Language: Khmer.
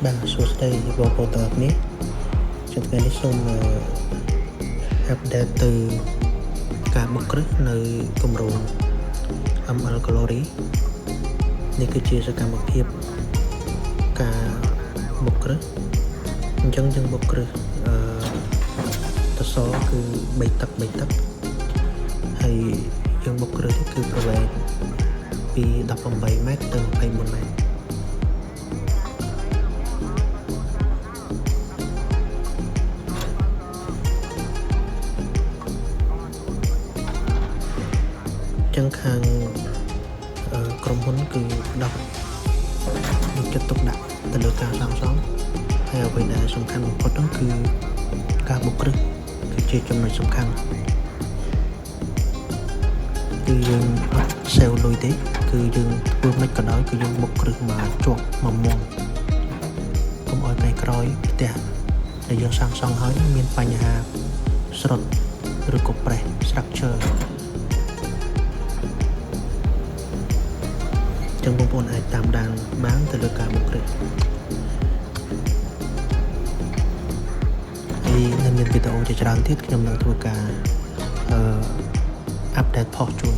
បាទសួស្តីបងប្អូនទាំងអស់គ្នាខ្ញុំថ្ងៃនេះសូមអាប់ដេតទៅការបុកគ្រឹះនៅគម្រោង ML Glory នេះគឺជាសកម្មភាពការបុកគ្រឹះអញ្ចឹងយើងបុកគ្រឹះតសគឺ3ទឹកហើយយើងបុកគ្រឹះនេះគឺប្រវែងពី18ម៉ែត្រទៅ24ម៉ែត្រចឹងខាងក្រុមហ៊ុនគឺផ្ដោតយកចិត្តទុកដាក់ទៅលើការសាងសង់ហើយអ្វីដែលសំខាន់បំផុតនោះគឺការបុកគ្រឹះគឺជាចំណុចសំខាន់គឺយើងអត់សេវលុយទេគឺយើងធ្វើមិនក៏ដោយគឺយើងបុកគ្រឹះមកជាប់មកមុំកុំឲ្យថ្ងៃក្រោយផ្ទះដែលយើងសាងសង់ហើយមានបញ្ហាស្រុតឬក៏ប្រេះ structure ចឹងបងប្អូនអាចតាមដានបានទៅលើការបុកគ្រឹះហើយនៅមានវីដេអូជាច្រើនទៀតខ្ញុំនឹងធ្វើការអាប់ដេតផុសជូន